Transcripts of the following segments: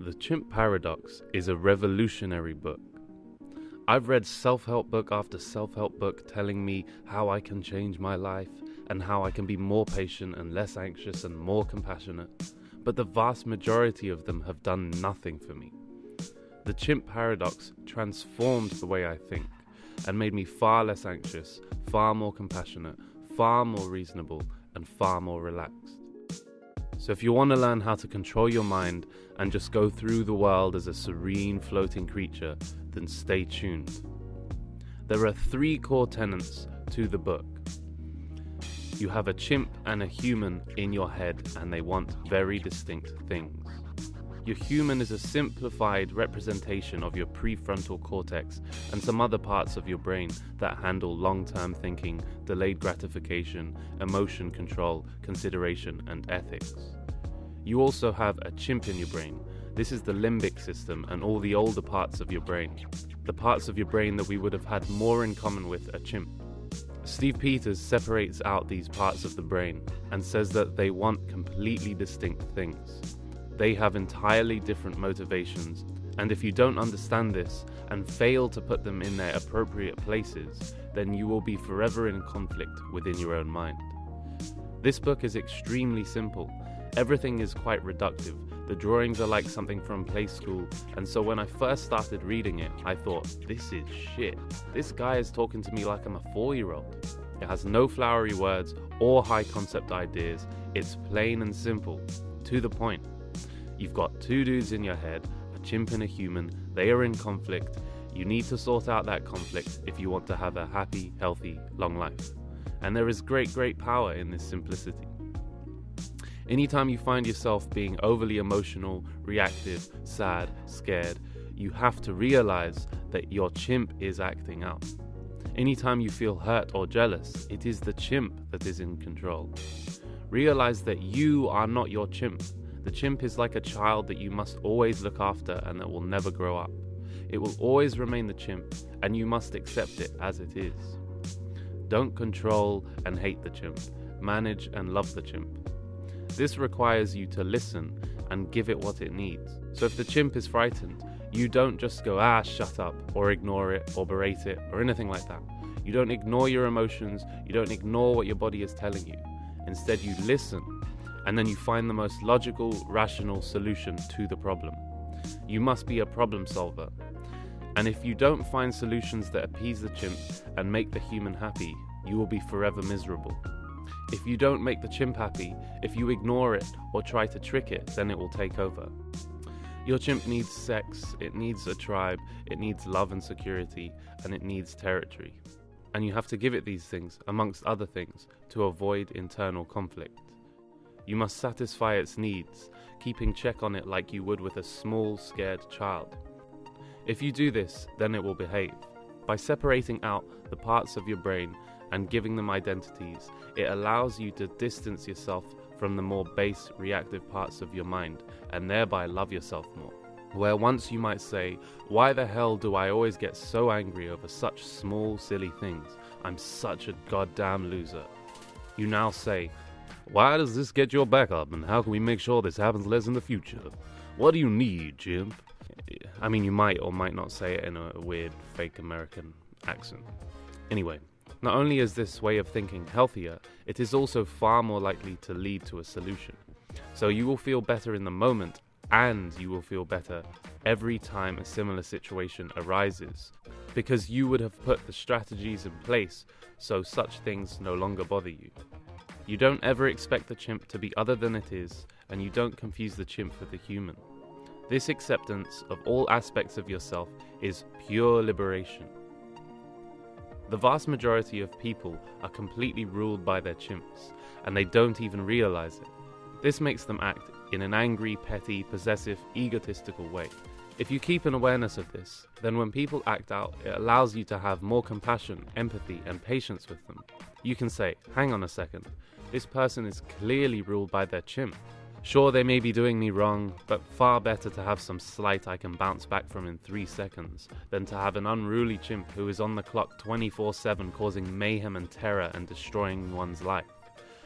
The Chimp Paradox is a revolutionary book. I've read self-help book after self-help book telling me how I can change my life and how I can be more patient and less anxious and more compassionate, but the vast majority of them have done nothing for me. The Chimp Paradox transformed the way I think and made me far less anxious, far more compassionate, far more reasonable, and far more relaxed. So if you want to learn how to control your mind and just go through the world as a serene floating creature, then stay tuned. There are 3 core tenets to the book. You have a chimp and a human in your head, and they want very distinct things. Your human is a simplified representation of your prefrontal cortex and some other parts of your brain that handle long-term thinking, delayed gratification, emotion control, consideration, and ethics. You also have a chimp in your brain. This is the limbic system and all the older parts of your brain. The parts of your brain that we would have had more in common with a chimp. Steve Peters separates out these parts of the brain and says that they want completely distinct things. They have entirely different motivations, and if you don't understand this and fail to put them in their appropriate places, then you will be forever in conflict within your own mind. This book is extremely simple. Everything is quite reductive. The drawings are like something from play school, and so when I first started reading it, I thought, this is shit. This guy is talking to me like I'm a 4-year-old. It has no flowery words or high concept ideas. It's plain and simple, to the point. You've got 2 dudes in your head, a chimp and a human. They are in conflict. You need to sort out that conflict if you want to have a happy, healthy, long life. And there is great power in this simplicity. Anytime you find yourself being overly emotional, reactive, sad, scared, you have to realize that your chimp is acting out. Anytime you feel hurt or jealous, it is the chimp that is in control. Realize that you are not your chimp. The chimp is like a child that you must always look after and that will never grow up. It will always remain the chimp, and you must accept it as it is. Don't control and hate the chimp. Manage and love the chimp. This requires you to listen and give it what it needs. So if the chimp is frightened, you don't just go, shut up, or ignore it, or berate it, or anything like that. You don't ignore your emotions, you don't ignore what your body is telling you. Instead, you listen, and then you find the most logical, rational solution to the problem. You must be a problem solver. And if you don't find solutions that appease the chimp and make the human happy, you will be forever miserable. If you don't make the chimp happy, if you ignore it or try to trick it, then it will take over. Your chimp needs sex, it needs a tribe, it needs love and security, and it needs territory. And you have to give it these things, amongst other things, to avoid internal conflict. You must satisfy its needs, keeping check on it like you would with a small, scared child. If you do this, then it will behave. By separating out the parts of your brain and giving them identities, it allows you to distance yourself from the more base, reactive parts of your mind, and thereby love yourself more. Where once you might say, why the hell do I always get so angry over such small, silly things? I'm such a goddamn loser. You now say, why does this get your back up, and how can we make sure this happens less in the future? What do you need, chimp? I mean, you might or might not say it in a weird, fake American accent. Anyway, not only is this way of thinking healthier, it is also far more likely to lead to a solution. So you will feel better in the moment, and you will feel better every time a similar situation arises, because you would have put the strategies in place so such things no longer bother you. You don't ever expect the chimp to be other than it is, and you don't confuse the chimp with the human. This acceptance of all aspects of yourself is pure liberation. The vast majority of people are completely ruled by their chimps, and they don't even realize it. This makes them act in an angry, petty, possessive, egotistical way. If you keep an awareness of this, then when people act out, it allows you to have more compassion, empathy, and patience with them. You can say, hang on a second, this person is clearly ruled by their chimp. Sure, they may be doing me wrong, but far better to have some slight I can bounce back from in 3 seconds than to have an unruly chimp who is on the clock 24/7 causing mayhem and terror and destroying one's life.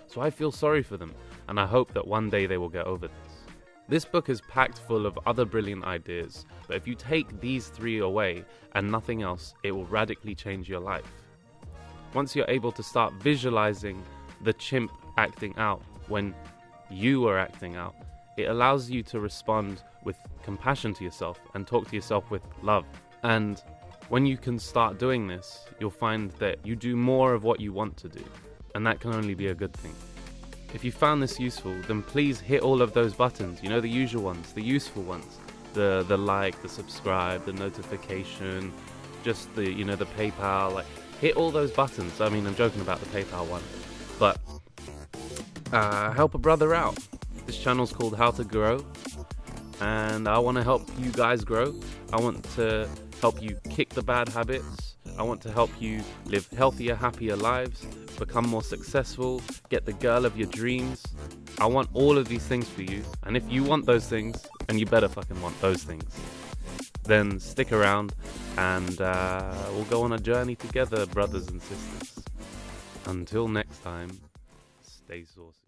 So I feel sorry for them, and I hope that one day they will get over this. This book is packed full of other brilliant ideas, but if you take these 3 away and nothing else, it will radically change your life. Once you're able to start visualizing the chimp acting out when you are acting out, it allows you to respond with compassion to yourself and talk to yourself with love. And when you can start doing this, you'll find that you do more of what you want to do, and that can only be a good thing. If you found this useful, then please hit all of those buttons, the usual ones, the useful ones, the like, the subscribe, the notification, just the PayPal, like hit all those buttons. I mean, I'm joking about the PayPal one, but help a brother out. This channel's called How to Grow, and I want to help you guys grow. I want to help you kick the bad habits. I want to help you live healthier, happier lives, become more successful, get the girl of your dreams. I want all of these things for you, and if you want those things, and you better fucking want those things, then stick around and we'll go on a journey together, brothers and sisters. Until next time, stay saucy.